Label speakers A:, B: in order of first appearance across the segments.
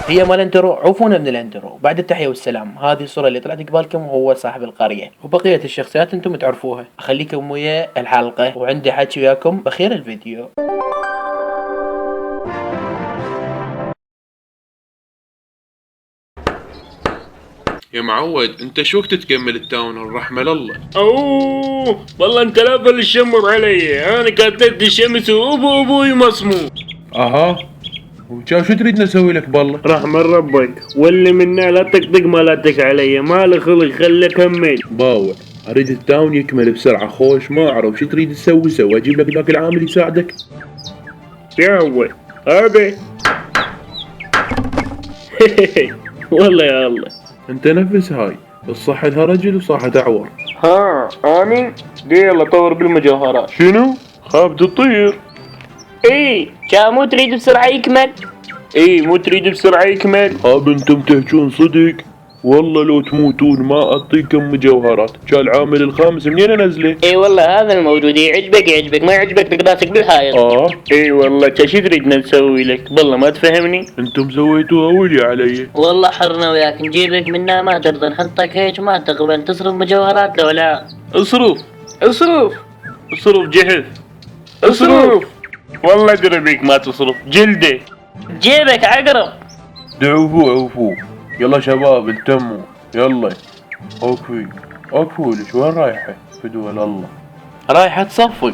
A: هي مال الانترو، عوفونا من الانترو. بعد التحية والسلام، هذه الصورة اللي طلعت قبالكم وهو صاحب القرية، وبقية الشخصيات انتم تعرفوها. اخليكم ويا الحلقة، وعندي حكي وياكم بخير الفيديو.
B: يا معود، انت شو وقت تكمل التاون الرحمة لله؟
C: اوه والله انت لا بل الشمر علي، انا كاتلت الشمس وابوي مصموم.
B: اها، وجا شو تريد نسوي لك بالله؟
C: رحمة ربك واللي منا لا تطق مالتك علي، مال خلق خلك كمل.
B: باوع، اريد التاون يكمل بسرعة خوش، ما اعرف شو تريد تسوي. سوي اجيب لك ذاك العامل يساعدك.
C: يا هو هذا والله يا الله.
B: انت نفس هاي الصحة لها رجل وصاحة اعور.
C: ها اني يلا طور بالمجوهرات.
B: شنو؟ خاف تطير؟
C: ايه جا مو تريد بسرعة يكمل؟ ايه مو تريد بسرعة يكمل؟
B: خاب انتم تحجون صدق؟ والله لو تموتون ما اعطيكم مجوهرات. جا العامل الخامس منين انزله؟
C: ايه والله هذا الموجود، يعجبك ما يعجبك تقداسك بالحائط. ايه والله شو تريدنا نسوي لك؟ بالله ما تفهمني.
B: انتم سويتوها ولي علي.
D: والله حرنا وياك نجيبك منا ما ترضى، نحطك هيك ما تقبل تصرف مجوهرات لو لا.
C: اصرف جهز اصرف. والله ادري بيك ما تصرف جلده
D: جيبك عقرب.
B: عوفوا يلا شباب التموا يلا. اوكي ليش وين رايحة؟ فدوى الله.
A: رايحة تصفق.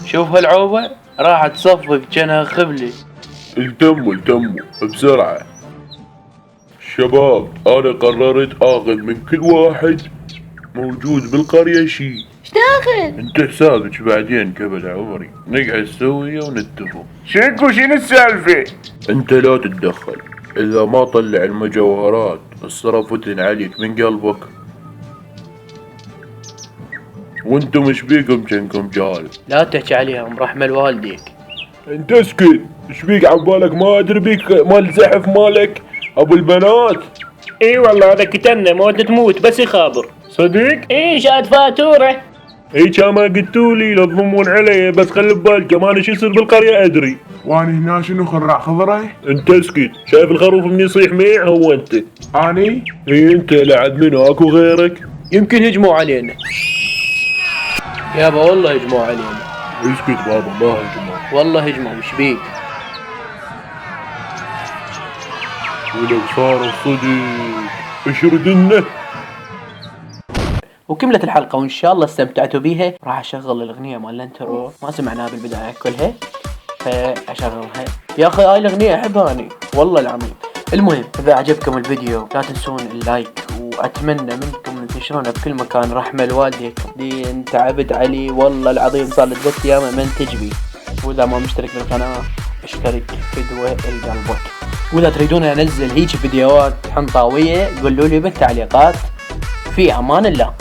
A: شوف هالعوبة راح تصفق جنها خبلي.
B: التموا بسرعة شباب. انا قررت اخذ من كل واحد موجود بالقرية شي.
D: ايش تاخذ؟
B: انت حسابك بعدين قبل عمري، نقعد سوية ونتفق.
C: شنو السالفة؟
B: انت لا تتدخل، اذا ما طلع المجوهرات صرفتن عليك من قلبك. وانتم ايش بيكم جنكم جهال؟
A: لا تحكي عليهم رحمة لوالديك.
B: انت اسكت، ايش بيك عبالك ما ادري بيك مال زحف مالك ابو البنات.
C: ايه والله هذا كتلنا موت تموت بس يخابر. صدق؟
D: ايه شاد فاتورة.
C: ايه كما قلتولي لا تضمون علي، بس خلي ببالكم انا شو يصير بالقرية ادري.
E: واني هنا شنو خرع خضره؟
C: انت اسكت، شايف الخروف من يصيح ميع هو انت.
E: اني؟
C: ايه انت لعد منو اكو غيرك؟
A: يمكن هجموا علينا يابا، والله هجموا علينا.
B: اسكت بابا ما هجموا.
A: والله هجموا، وش بيك؟
B: ولو صار الصدق اشردنا.
A: وكملت الحلقة وإن شاء الله استمتعتوا بيها. راح أشغل الأغنية مال الانترو، ما سمعناها بالبداية كلها فأشغلها. يا أخي هاي الأغنية أحبها أنا والله العظيم. المهم إذا عجبكم الفيديو لا تنسون اللايك، وأتمنى منكم تنشرونه بكل مكان. رحمة لوالديكم، دين تعبت علي والله العظيم، صار لي 3 أيام منتج بي. وإذا ما مشترك بالقناة اشترك فدوة القلبك. وإذا تريدون أنزل هيك فيديوهات حنطاوية قولوا لي بالتعليقات. في أمان الله.